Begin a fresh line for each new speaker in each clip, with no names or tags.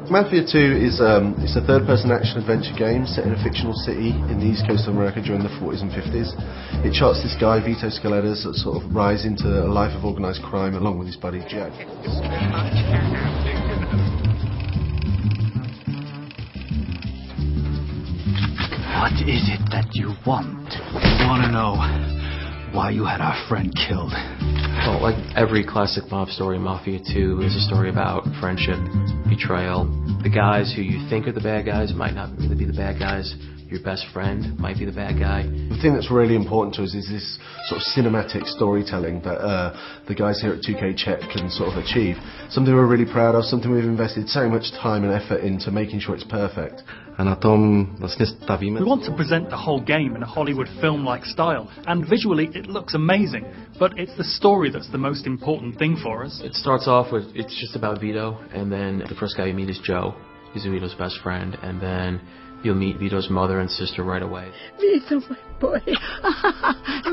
Mafia 2 is it's a third-person action-adventure game set in a fictional city in the east coast of America during the 40s and 50s. It charts this guy, Vito Scaletta's sort of rise into a life of organised crime along with his buddy Joe.
What is it that you want? We want to know why you had our friend killed.
Well, like every classic mob story, Mafia 2 is a story about friendship, betrayal. The guys who you think are the bad guys might not really be the bad guys. Your best friend might be the bad guy.
The thing that's really important to us is this sort of cinematic storytelling that the guys here at 2K Czech can sort of achieve. Something we're really proud of, something we've invested so much time and effort into making sure it's perfect.
A na tom vlastně stavíme.
We want to present the whole game in a Hollywood film-like style, and visually it looks amazing, but it's the story that's the most important thing for us.
It starts off with, it's just about Vito, and then the first guy you meet is Joe. He's Vito's best friend, and then you'll meet Vito's mother and sister right away.
Vito, my boy.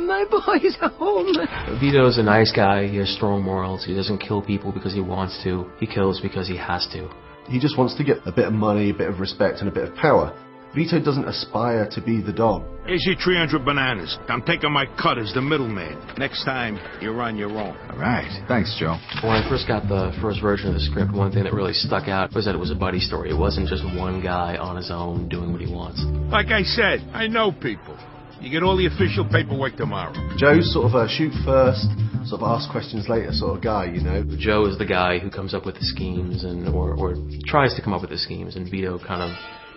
My boy's home.
Vito's a nice guy. He has strong morals. He doesn't kill people because he wants to. He kills because he has to.
He just wants to get a bit of money, a bit of respect, and a bit of power. Vito doesn't aspire to be the Don.
Here's your 300 bananas. I'm taking my cut as the middleman. Next time, you're on your own.
All right. Thanks, Joe.
When I first got the first version of the script, one thing that really stuck out was that it was a buddy story. It wasn't just one guy on his own doing what he wants.
Like I said, I know people. You get all the official paperwork tomorrow.
Joe's sort of a shoot first, sort of ask questions later sort of guy, you know.
Joe is the guy who comes up with the schemes or tries to come up with the schemes, and Vito kind of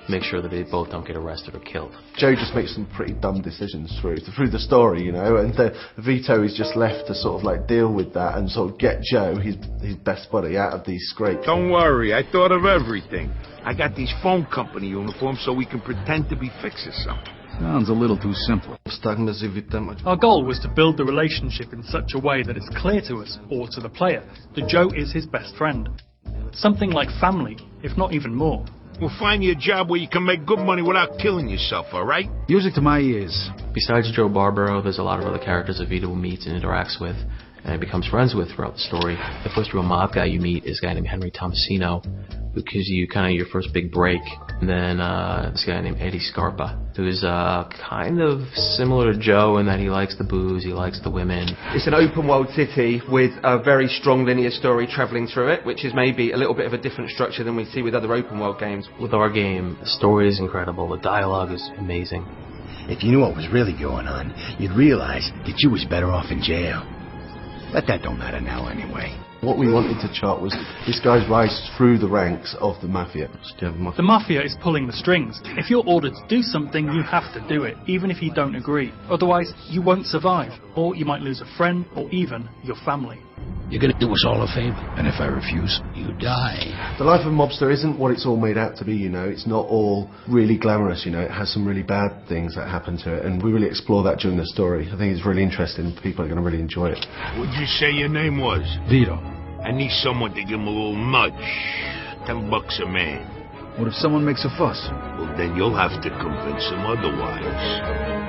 make sure that they both don't get arrested or killed.
Joe just makes some pretty dumb decisions through the story, you know, and Vito is just left to sort of like deal with that and sort of get Joe, his best buddy, out of these scrapes.
Don't worry, I thought of everything. I got these phone company uniforms so we can pretend to be fixers something.
Sounds a little too simple.
Our goal was to build the relationship in such a way that it's clear to us, or to the player, that Joe is his best friend. Something like family, if not even more.
We'll find you a job where you can make good money without killing yourself, all right?
Music to my ears.
Besides Joe Barbaro, there's a lot of other characters that Vito meets and interacts with and becomes friends with throughout the story. The first real mob guy you meet is a guy named Henry Tomasino, who gives you kind of your first big break. And then this guy named Eddie Scarpa, who's kind of similar to Joe in that he likes the booze, he likes the women.
It's an open-world city with a very strong linear story travelling through it, which is maybe a little bit of a different structure than we see with other open-world games.
With our game, the story is incredible, the dialogue is amazing.
If you knew what was really going on, you'd realize that you was better off in jail. But that don't matter now anyway.
What we wanted to chart was this guy's rise through the ranks of the Mafia.
The Mafia is pulling the strings. If you're ordered to do something, you have to do it, even if you don't agree. Otherwise, you won't survive, or you might lose a friend, or even your family.
You're gonna do us all a favor, and if I refuse, you die.
The life of a mobster isn't what it's all made out to be, you know. It's not all really glamorous, you know. It has some really bad things that happen to it, and we really explore that during the story. I think it's really interesting. People are going to really enjoy it.
What'd you say your name was?
Vito.
I need someone to give him a little nudge. $10 a man.
What if someone makes a fuss?
Well, then you'll have to convince him otherwise.